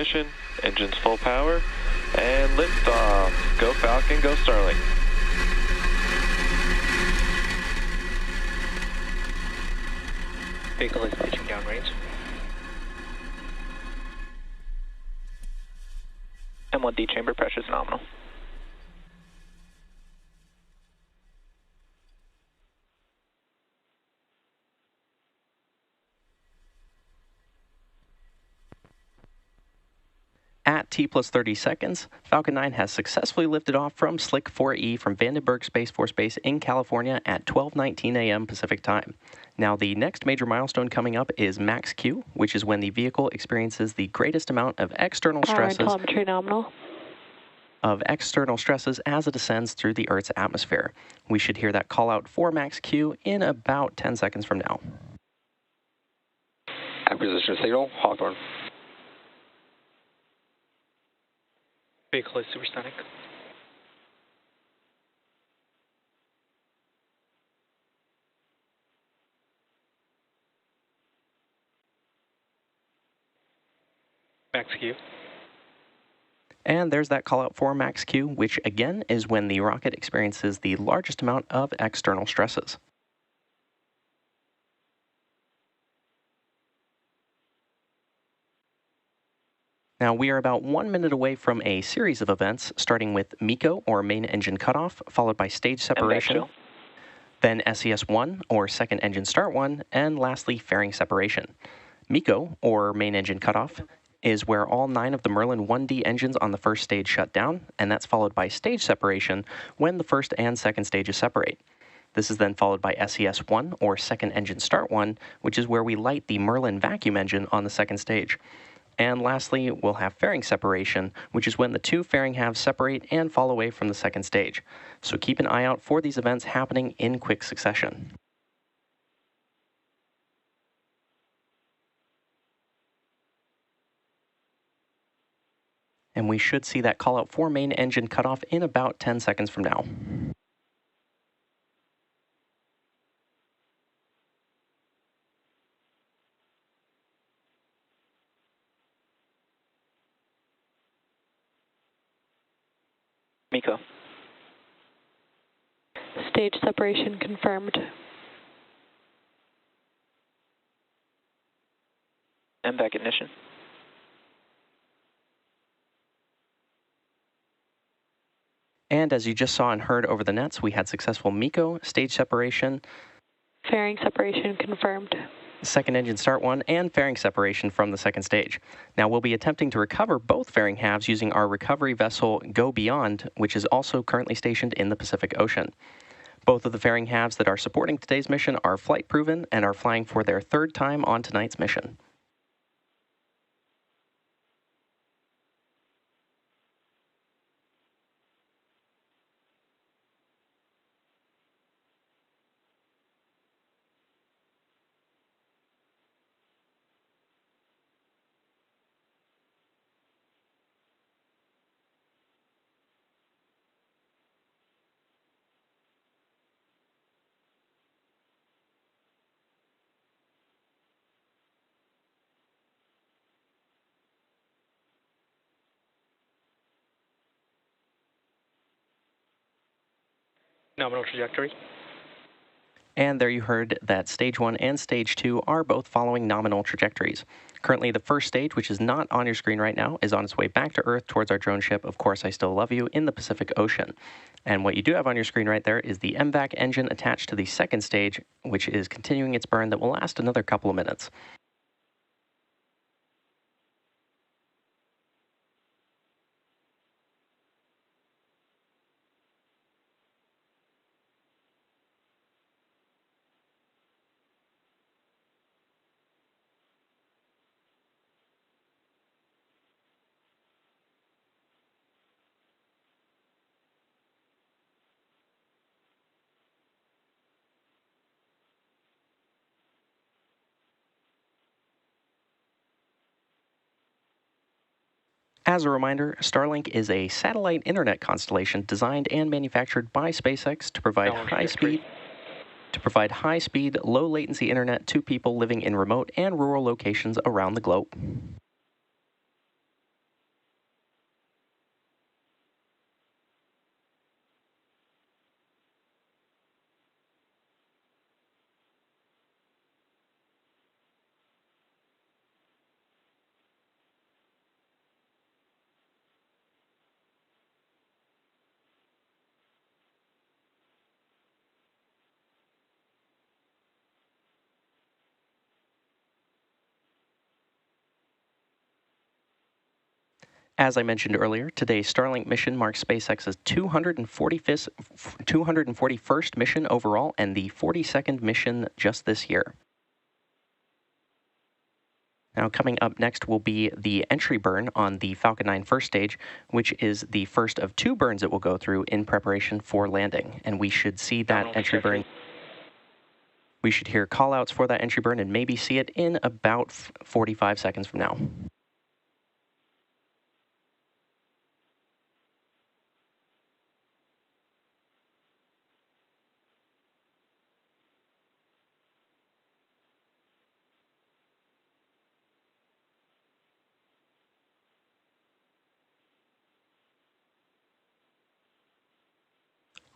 ignition, engines full power, and lift off. Go Falcon, go Starlink. Vehicle is pitching downrange. M1D chamber pressure is nominal. At T plus 30 seconds, Falcon 9 has successfully lifted off from Slick 4E from Vandenberg Space Force Base in California at 12:19 a.m. Pacific Time. Now, the next major milestone coming up is Max Q, which is when the vehicle experiences the greatest amount of external stresses telemetry nominal. As it ascends through the Earth's atmosphere. We should hear that call out for Max Q in about 10 seconds from now. Acquisition signal, Hawthorne. Vehicle is supersonic. Max Q. And there's that call out for Max Q, which again is when the rocket experiences the largest amount of external stresses. Now, we are about 1 minute away from a series of events, starting with MECO, or main engine cutoff, followed by stage separation, then SES-1, or second engine start 1, and lastly, fairing separation. MECO, or main engine cutoff, is where all 9 of the Merlin 1D engines on the first stage shut down, and that's followed by stage separation when the first and second stages separate. This is then followed by SES-1, or second engine start 1, which is where we light the Merlin vacuum engine on the second stage. And lastly, we'll have fairing separation, which is when the 2 fairing halves separate and fall away from the second stage. So keep an eye out for these events happening in quick succession. And we should see that call out for main engine cutoff in about 10 seconds from now. MECO. Stage separation confirmed. MVAC ignition. And as you just saw and heard over the nets, we had successful MECO, stage separation, Fairing separation confirmed. second engine start 1, and fairing separation from the second stage. Now, we'll be attempting to recover both fairing halves using our recovery vessel Go Beyond, which is also currently stationed in the Pacific Ocean. Both of the fairing halves that are supporting today's mission are flight proven and are flying for their 3rd time on tonight's mission. Nominal trajectory. And there you heard that Stage 1 and Stage 2 are both following nominal trajectories. Currently, the first stage, which is not on your screen right now, is on its way back to Earth towards our drone ship, Of Course I Still Love You, in the Pacific Ocean. And what you do have on your screen right there is the MVAC engine attached to the second stage, which is continuing its burn that will last another couple of minutes. As a reminder, Starlink is a satellite internet constellation designed and manufactured by SpaceX to provide high-speed, low-latency internet to people living in remote and rural locations around the globe. As I mentioned earlier, today's Starlink mission marks SpaceX's 241st mission overall and the 42nd mission just this year. Now, coming up next will be the entry burn on the Falcon 9 first stage, which is the first of 2 burns it will go through in preparation for landing. And we should see that entry burn. We should hear callouts for that entry burn and maybe see it in about 45 seconds from now.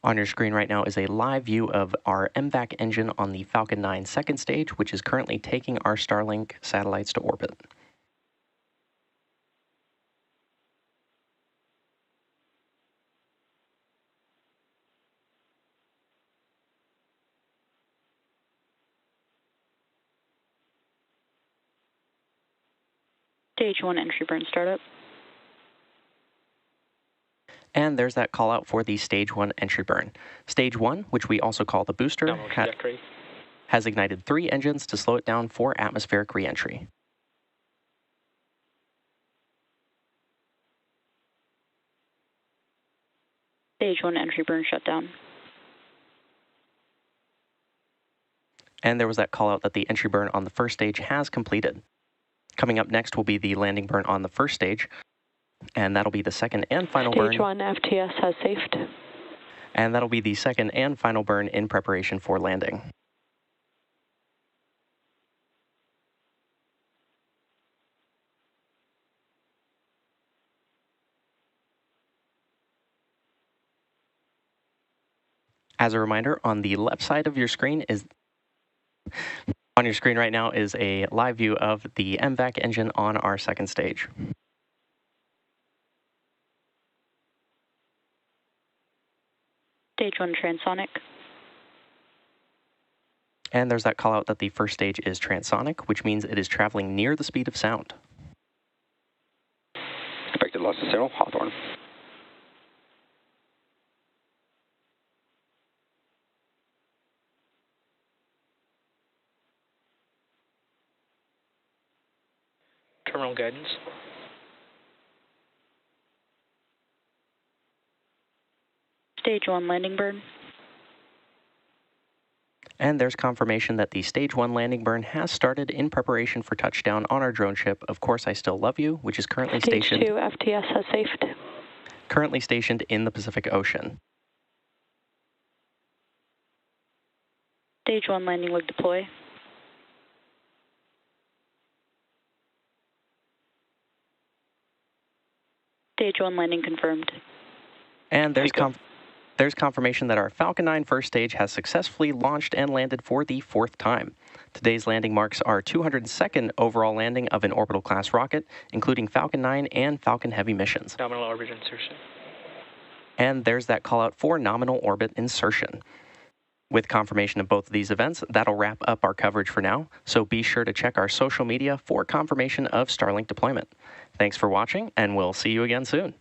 On your screen right now is a live view of our MVAC engine on the Falcon 9 second stage, which is currently taking our Starlink satellites to orbit. Stage 1 entry burn startup. And there's that call out for the Stage 1 entry burn. Stage 1, which we also call the booster, has ignited 3 engines to slow it down for atmospheric re-entry. Stage 1 entry burn shutdown. And there was that call out that the entry burn on the first stage has completed. Coming up next will be the landing burn on the first stage, and that'll be the second and final burn. Stage 1 FTS has safed. And that'll be the second and final burn in preparation for landing. As a reminder, on the left side of your screen on your screen right now is a live view of the MVAC engine on our second stage. Stage 1 transonic. And there's that call out that the first stage is transonic, which means it is traveling near the speed of sound. Expected loss of signal, Hawthorne. Terminal guidance. Stage 1 landing burn. And there's confirmation that the Stage 1 landing burn has started in preparation for touchdown on our drone ship, Of Course I Still Love You, which is currently stationed... Stage 2 FTS has safed. Currently stationed in the Pacific Ocean. Stage 1 landing leg deploy. Stage 1 landing confirmed. And there's confirmation that our Falcon 9 first stage has successfully launched and landed for the 4th time. Today's landing marks our 202nd overall landing of an orbital class rocket, including Falcon 9 and Falcon Heavy missions. Nominal orbit insertion. And there's that call out for nominal orbit insertion. With confirmation of both of these events, that'll wrap up our coverage for now, so be sure to check our social media for confirmation of Starlink deployment. Thanks for watching, and we'll see you again soon.